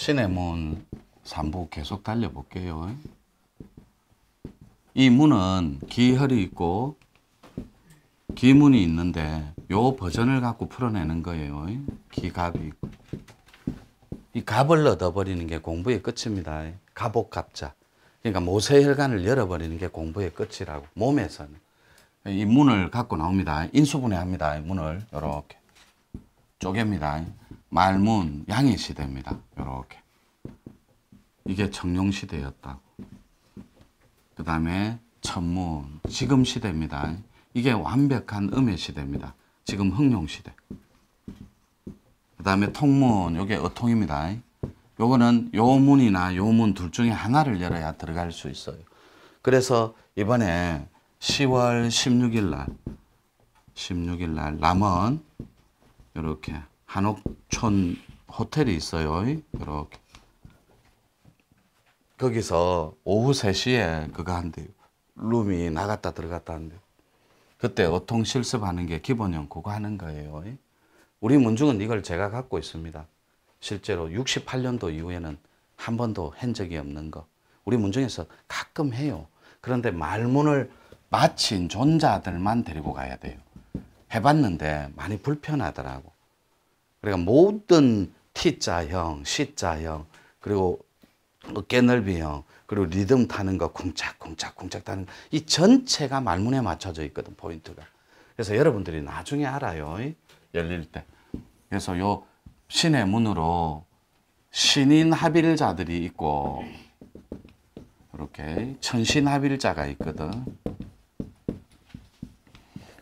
신의 문 3부 계속 달려볼게요. 이 문은 기혈이 있고 기문이 있는데 요 버전을 갖고 풀어내는 거예요. 기갑이 있고. 이 갑을 얻어버리는 게 공부의 끝입니다. 갑옥갑자. 그러니까 모세혈관을 열어버리는 게 공부의 끝이라고. 몸에서는. 이 문을 갖고 나옵니다. 인수분해합니다. 문을 이렇게 쪼갭니다. 말문, 양의시대입니다. 이렇게. 이게 청룡시대였다고. 그 다음에 천문, 지금 시대입니다. 이게 완벽한 음의 시대입니다. 지금 흥룡시대. 그 다음에 통문, 요게 어통입니다. 요거는 요 문이나 요 문 둘 중에 하나를 열어야 들어갈 수 있어요. 그래서 이번에 10월 16일 날 남원 이렇게 한옥촌 호텔이 있어요. 이렇게. 거기서 오후 3시에 그거 한대요. 룸이 나갔다 들어갔다 한대요. 그때 어통 실습하는 게 기본형 그거 하는 거예요. 우리 문중은 이걸 제가 갖고 있습니다. 실제로 68년도 이후에는 한 번도 한 적이 없는 거. 우리 문중에서 가끔 해요. 그런데 말문을 마친 존자들만 데리고 가야 돼요. 해봤는데 많이 불편하더라고. 그러니까 모든 T자형, C자형, 그리고 어깨 넓이형, 그리고 리듬 타는 거 쿵짝쿵짝쿵짝 타는 거, 이 전체가 말문에 맞춰져 있거든, 포인트가. 그래서 여러분들이 나중에 알아요. 열릴 때. 그래서 요 신의 문으로 신인합일자들이 있고 이렇게 천신합일자가 있거든.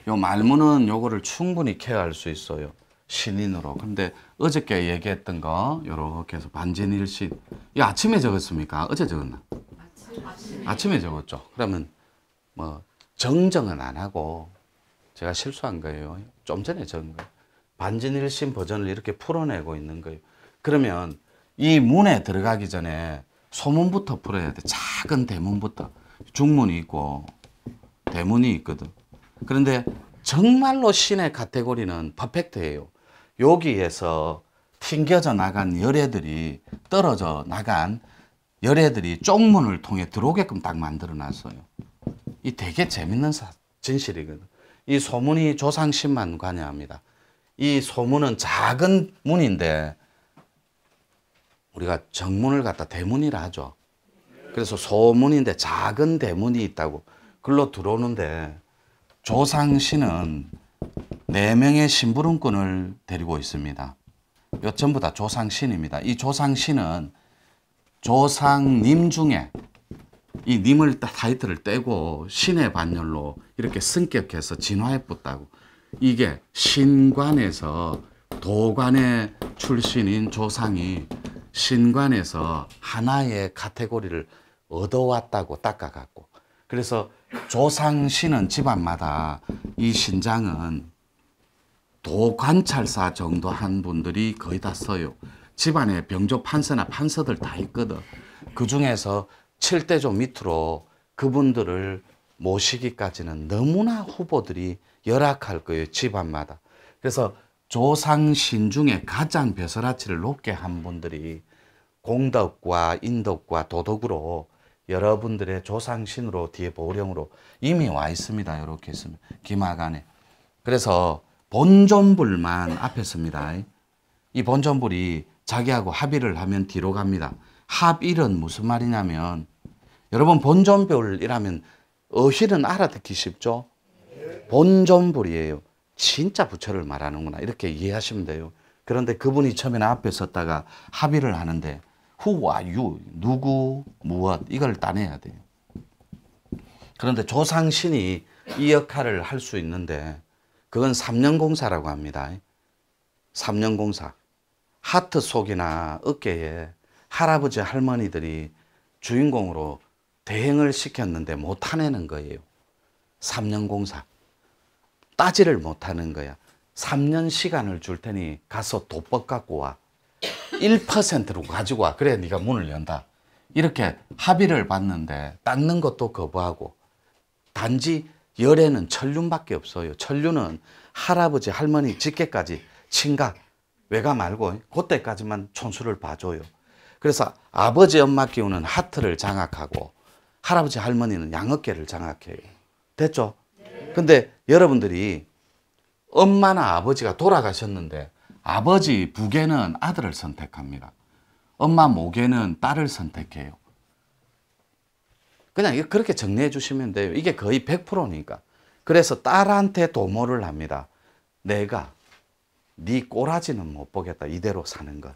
요 말문은 요거를 충분히 케어할 수 있어요. 신인으로. 근데 어저께 얘기했던 거 요렇게 해서 반진일신. 이 아침에 적었습니까? 어제 적었나? 아침에 적었죠. 그러면 뭐 정정은 안 하고 제가 실수한 거예요. 좀 전에 적은 거예요. 반진일신 버전을 이렇게 풀어내고 있는 거예요. 그러면 이 문에 들어가기 전에 소문부터 풀어야 돼. 작은 대문부터. 중문이 있고 대문이 있거든. 그런데 정말로 신의 카테고리는 퍼펙트예요. 여기에서 튕겨져 나간 열애들이, 떨어져 나간 열애들이 쪽문을 통해 들어오게끔 딱 만들어 놨어요. 이 되게 재밌는 진실이거든. 이 소문이 조상신만 관여합니다. 이 소문은 작은 문인데 우리가 정문을 갖다 대문이라 하죠. 그래서 소문인데 작은 대문이 있다고. 글로 들어오는데 조상신은 4명의 심부름꾼을 데리고 있습니다. 이 전부 다 조상신입니다. 이 조상신은 조상님 중에 이 님을 타이틀을 떼고 신의 반열로 이렇게 승격해서 진화해 붙다고. 이게 신관에서 도관의 출신인 조상이 신관에서 하나의 카테고리를 얻어왔다고 닦아갖고. 그래서 조상신은 집안마다 이 신장은 도관찰사 정도 한 분들이 거의 다 써요. 집안에 병조 판서나 판서들 다 있거든. 그 중에서 7대조 밑으로 그분들을 모시기까지는 너무나 후보들이 열악할 거예요. 집안마다. 그래서 조상신 중에 가장 벼슬아치를 높게 한 분들이 공덕과 인덕과 도덕으로 여러분들의 조상신으로 뒤에 보령으로 이미 와 있습니다. 이렇게 있으면 기마간에. 그래서 본존불만 앞에 씁니다. 이 본존불이 자기하고 합의를 하면 뒤로 갑니다. 합일은 무슨 말이냐면 여러분 본존불이라면 어휘는 알아듣기 쉽죠? 본존불이에요. 진짜 부처를 말하는구나 이렇게 이해하시면 돼요. 그런데 그분이 처음에는 앞에 섰다가 합의를 하는데 who are you? 누구, 무엇 이걸 따내야 돼요. 그런데 조상신이 이 역할을 할 수 있는데 그건 3년공사라고 합니다. 3년공사. 하트 속이나 어깨에 할아버지 할머니들이 주인공으로 대행을 시켰는데 못 타내는 거예요. 3년공사. 따지를 못하는 거야. 3년 시간을 줄 테니 가서 도법 갖고 와. 1%로 가지고 와. 그래 네가 문을 연다. 이렇게 합의를 받는데 닦는 것도 거부하고. 단지 열애는 천륜밖에 없어요. 천륜은 할아버지 할머니 직계까지 친가 외가 말고 그때까지만 촌수를 봐줘요. 그래서 아버지 엄마 기운은 하트를 장악하고 할아버지 할머니는 양어깨를 장악해요. 됐죠? 근데 여러분들이 엄마나 아버지가 돌아가셨는데 아버지 부계는 아들을 선택합니다. 엄마 모계는 딸을 선택해요. 그냥 그렇게 정리해 주시면 돼요. 이게 거의 100%니까. 그래서 딸한테 도모를 합니다. 내가 네 꼬라지는 못 보겠다. 이대로 사는 것.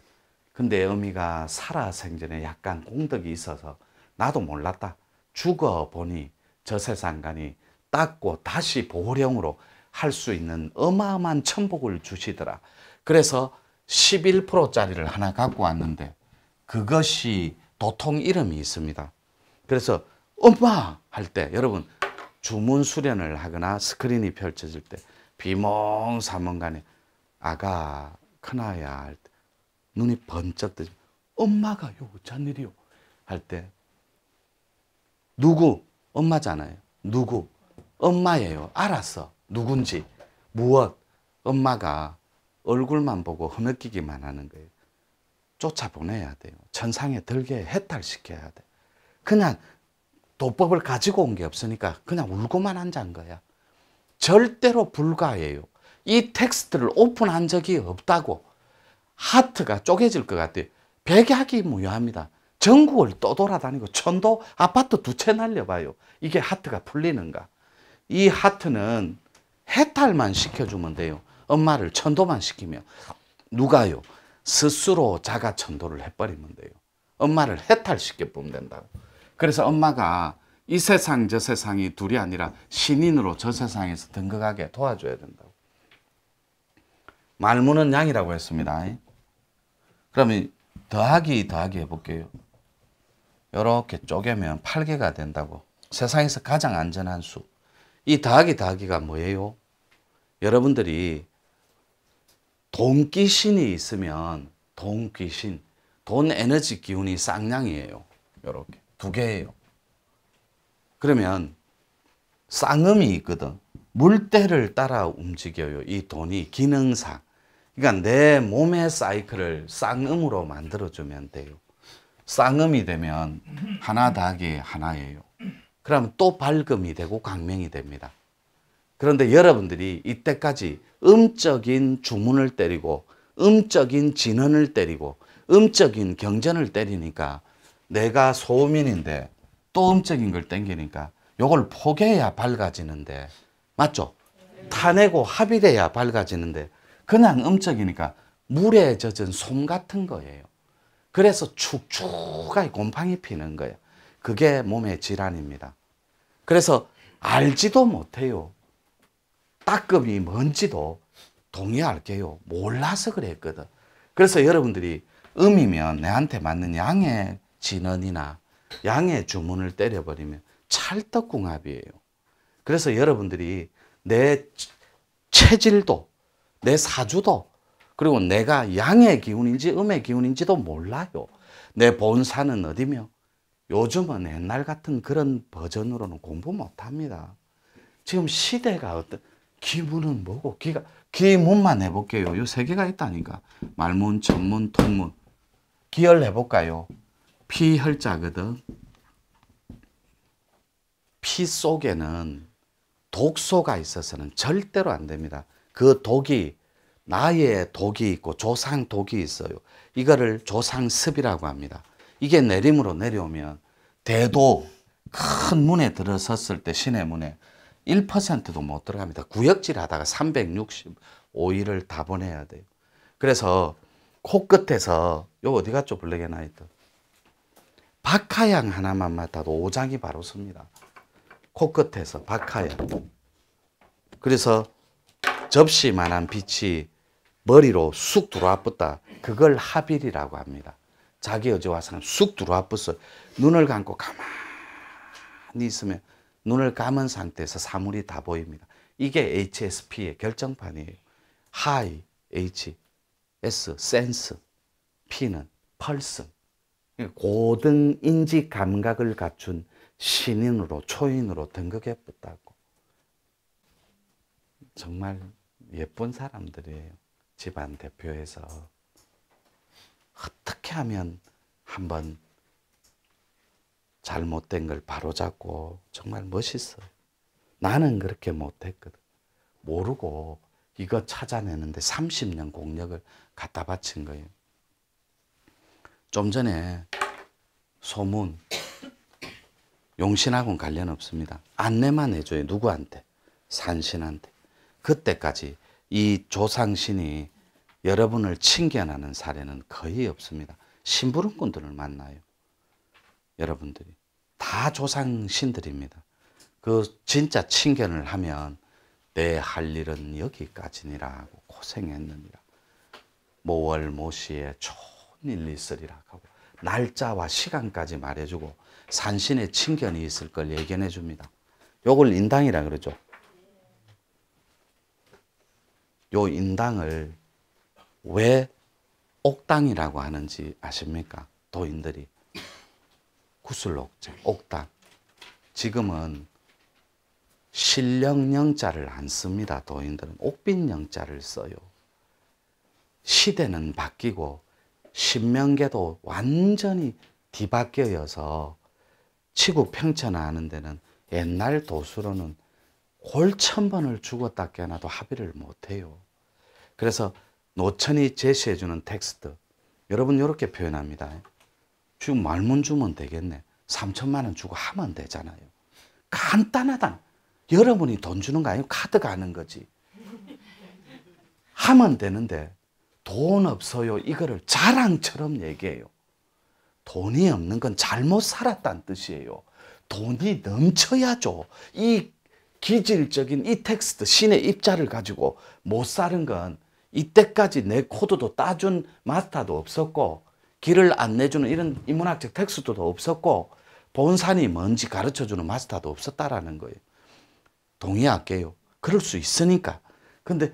근데 어미가 살아생전에 약간 공덕이 있어서 나도 몰랐다. 죽어보니 저 세상 가니 닦고 다시 보호령으로 할 수 있는 어마어마한 천복을 주시더라. 그래서 11%짜리를 하나 갖고 왔는데 그것이 도통 이름이 있습니다. 그래서 엄마 할 때 여러분 주문 수련을 하거나 스크린이 펼쳐질 때 비몽사몽간에 아가 큰아야 할 때 눈이 번쩍 뜨지. 엄마가요 어쩐일이요 할 때 누구? 엄마잖아요. 누구? 엄마예요. 알았어. 누군지. 무엇? 엄마가 얼굴만 보고 흐느끼기만 하는 거예요. 쫓아보내야 돼요. 천상에 들게 해탈시켜야 돼. 그냥 도법을 가지고 온 게 없으니까 그냥 울고만 앉은 거야. 절대로 불가해요. 이 텍스트를 오픈한 적이 없다고. 하트가 쪼개질 것 같아요. 백약이 무효합니다. 전국을 떠돌아다니고 천도 아파트 2채 날려봐요. 이게 하트가 풀리는가. 이 하트는 해탈만 시켜주면 돼요. 엄마를 천도만 시키면. 누가요? 스스로 자가 천도를 해버리면 돼요. 엄마를 해탈시켜보면 된다고. 그래서 엄마가 이 세상 저 세상이 둘이 아니라 신인으로 저 세상에서 등극하게 도와줘야 된다고. 말문은 양이라고 했습니다. 그러면 더하기 해볼게요. 이렇게 쪼개면 8개가 된다고. 세상에서 가장 안전한 수. 이 더하기가 뭐예요? 여러분들이 돈귀신이 있으면 돈귀신, 돈 에너지 기운이 쌍량이에요. 이렇게 2개예요. 그러면 쌍음이 있거든. 물때를 따라 움직여요. 이 돈이 기능상. 그러니까 내 몸의 사이클을 쌍음으로 만들어주면 돼요. 쌍음이 되면 하나 더하기 하나예요. 그러면 또 밝음이 되고 광명이 됩니다. 그런데 여러분들이 이때까지 음적인 주문을 때리고 음적인 진언을 때리고 음적인 경전을 때리니까 내가 소음인인데 또 음적인 걸 땡기니까 요걸 포기해야 밝아지는데 맞죠? 타내고 합의돼야 밝아지는데 그냥 음적이니까 물에 젖은 솜 같은 거예요. 그래서 축축하게 곰팡이 피는 거예요. 그게 몸의 질환입니다. 그래서 알지도 못해요. 따끔이 뭔지도 동의할게요. 몰라서 그랬거든. 그래서 여러분들이 음이면 내한테 맞는 양의 진언이나 양의 주문을 때려버리면 찰떡궁합이에요. 그래서 여러분들이 내 체질도 내 사주도 그리고 내가 양의 기운인지 음의 기운인지도 몰라요. 내 본사는 어디며 요즘은 옛날 같은 그런 버전으로는 공부 못합니다. 지금 시대가 어떤 기문은 뭐고 기문만 해볼게요. 요 3개가 있다니까. 말문, 천문, 통문. 기열 해볼까요? 피혈자거든. 피 속에는 독소가 있어서는 절대로 안 됩니다. 그 독이 나의 독이 있고 조상 독이 있어요. 이거를 조상습이라고 합니다. 이게 내림으로 내려오면 대도 큰 문에 들어섰을 때 신의 문에 1%도 못 들어갑니다. 구역질 하다가 365일을 다 보내야 돼요. 그래서 코끝에서 요 어디 갔죠? 블랙 앤 화이트. 박하향 하나만 맡아도 5장이 바로 섭니다. 코끝에서 박하향. 그래서 접시만한 빛이 머리로 쑥 들어와 붙다. 그걸 하빌이라고 합니다. 자기 어제 와서는 쑥 들어와 붙어 눈을 감고 가만히 있으면 눈을 감은 상태에서 사물이 다 보입니다. 이게 HSP의 결정판이에요. 하이, H, S, 센스, P는 펄스. 고등 인지 감각을 갖춘 신인으로 초인으로 등극해 붙다고. 정말 예쁜 사람들이에요. 집안 대표에서 어떻게 하면 한번 잘못된 걸 바로잡고 정말 멋있어요. 나는 그렇게 못했거든. 모르고 이거 찾아내는데 30년 공력을 갖다 바친 거예요. 좀 전에 소문, 용신하고는 관련 없습니다. 안내만 해줘요. 누구한테? 산신한테. 그때까지 이 조상신이 여러분을 칭견하는 사례는 거의 없습니다. 심부름꾼들을 만나요. 여러분들이. 다 조상신들입니다. 그 진짜 칭견을 하면 내 할 일은 여기까지니라 하고 고생했느니라. 모월 모시에 좋은 일이 있으리라 하고 날짜와 시간까지 말해주고 산신의 칭견이 있을 걸 예견해 줍니다. 요걸 인당이라 그러죠. 요 인당을 왜 옥당이라고 하는지 아십니까? 도인들이. 구슬옥자, 옥당. 지금은 신령영자를 안 씁니다. 도인들은 옥빈영자를 써요. 시대는 바뀌고 신명계도 완전히 뒤바뀌어서 치국 평천하는 데는 옛날 도수로는 골천번을 죽었다 깨어나도 합의를 못해요. 그래서 노천이 제시해주는 텍스트, 여러분 이렇게 표현합니다. 지금 말문 주면 되겠네. 3천만 원 주고 하면 되잖아요. 간단하다. 여러분이 돈 주는 거 아니고 카드가 하는 거지. 하면 되는데 돈 없어요. 이거를 자랑처럼 얘기해요. 돈이 없는 건 잘못 살았다는 뜻이에요. 돈이 넘쳐야죠. 이 기질적인 이 텍스트, 신의 입자를 가지고 못 사는 건 이때까지 내 코드도 따준 마스터도 없었고 길을 안내주는 이런 인문학적 텍스트도 없었고 본산이 뭔지 가르쳐주는 마스터도 없었다라는 거예요. 동의할게요. 그럴 수 있으니까. 근데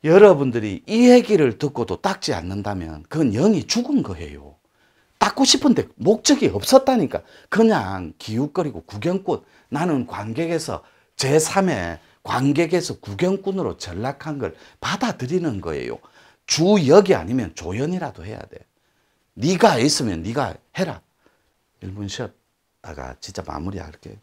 여러분들이 이 얘기를 듣고도 닦지 않는다면 그건 영이 죽은 거예요. 닦고 싶은데 목적이 없었다니까. 그냥 기웃거리고 구경꾼. 나는 관객에서 제3의 관객에서 구경꾼으로 전락한 걸 받아들이는 거예요. 주역이 아니면 조연이라도 해야 돼. 네가 있으면 네가 해라. 1분 쉬었다가 진짜 마무리할게요.